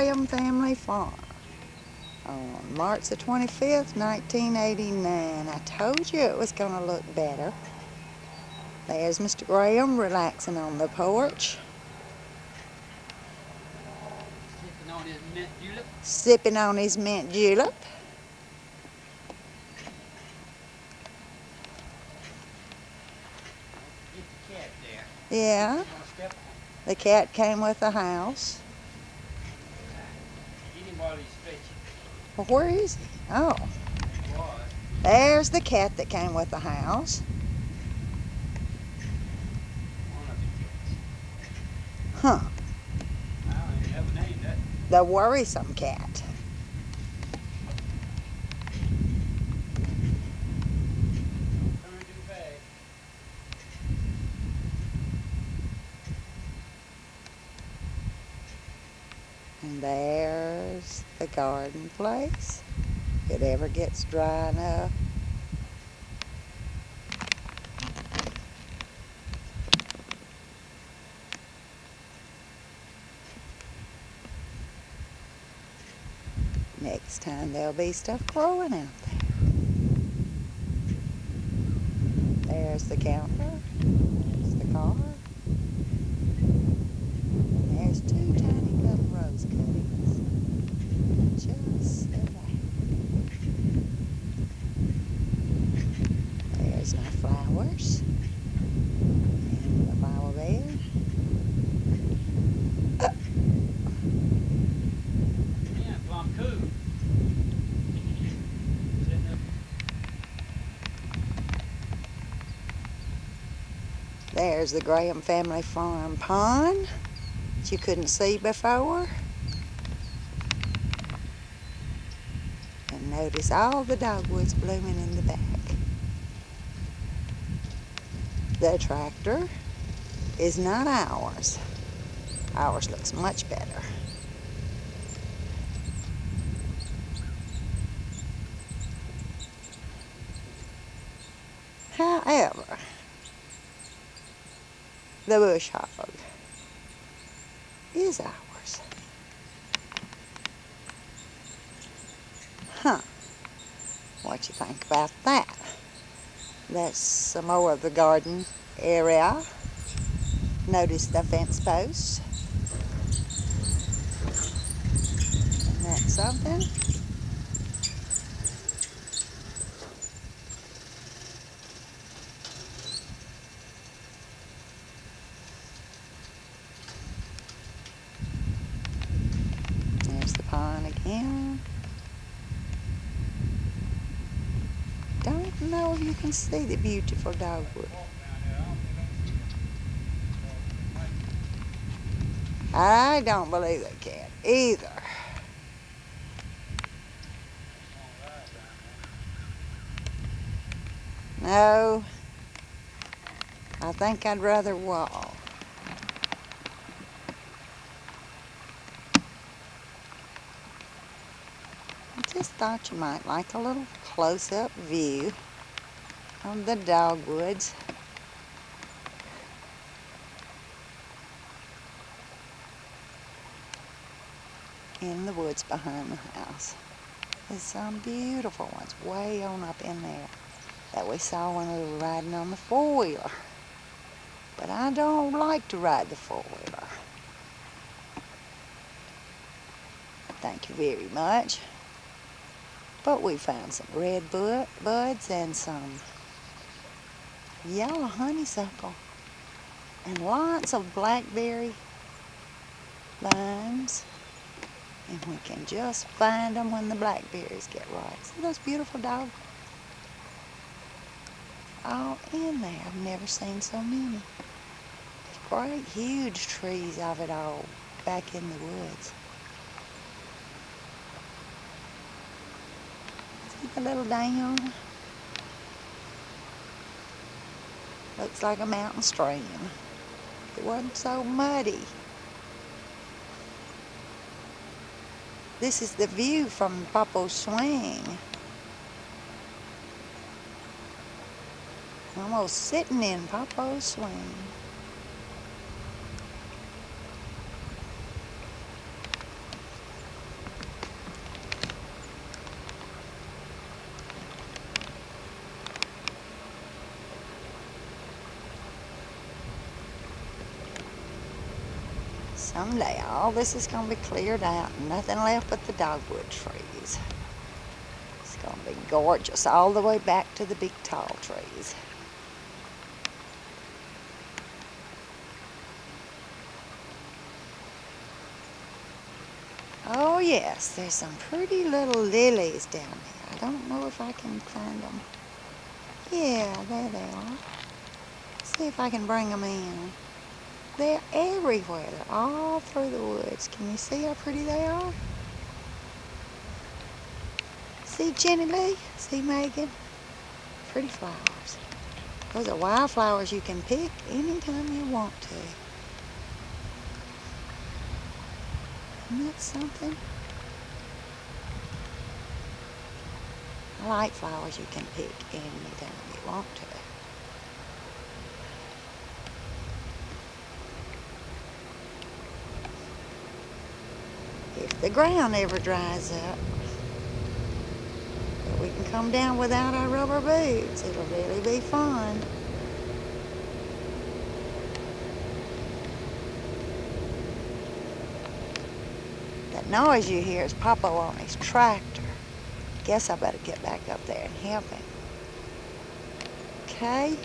Graham Family Farm on March the 25th, 1989. I told you it was going to look better. There's Mr. Graham relaxing on the porch. Sipping on his mint julep. Sipping on his mint julep. Get the cat there. Yeah, You want to step on the cat came with the house. Get him while he's stretching. Well, where is he? Oh, He was. there's the cat that came with the house. One of the cats. Huh, I ain't never named that. the worrisome cat. Don't turn too fast. And there's the garden place. If it ever gets dry enough. Next time there'll be stuff growing out there. There's the counter. There's the car. And there's two tiny little rose cuttings. Just there. There's my flowers. And the flower bed. Yeah, plum cool. Sitting up. There's the Graham Family Farm pond that you couldn't see before. And notice all the dogwoods blooming in the back. The tractor is not ours. Ours looks much better. However, the bush hog is ours. Huh. What you think about that? That's some more of the garden area. Notice the fence posts. Isn't that something? There's the pond again. Don't know if you can see the beautiful dogwood. I don't believe they can either. No, I think I'd rather walk. I just thought you might like a little close-up view of the dogwoods. In the woods behind the house. There's some beautiful ones way on up in there that we saw when we were riding on the four-wheeler. But I don't like to ride the four-wheeler. Thank you very much. But we found some red buds and some yellow honeysuckle and lots of blackberry limes. And we can just find them when the blackberries get ripe. See those beautiful dogs? All in there. I've never seen so many. Great huge trees of it all back in the woods. See the little dam? Looks like a mountain stream. It wasn't so muddy. This is the view from Papa's Swing. Almost sitting in Papa's Swing. Someday all this is going to be cleared out and nothing left but the dogwood trees. It's going to be gorgeous all the way back to the big tall trees. Oh yes, there's some pretty little lilies down there. I don't know if I can find them. Yeah, there they are. See if I can bring them in. They're everywhere. They're all through the woods. Can you see how pretty they are? See Jenny Lee? See Megan? Pretty flowers. Those are wildflowers you can pick anytime you want to. Isn't that something? I like flowers you can pick anytime you want to. If the ground ever dries up, but we can come down without our rubber boots. It'll really be fun. That noise you hear is Papa on his tractor. Guess I better get back up there and help him. Okay?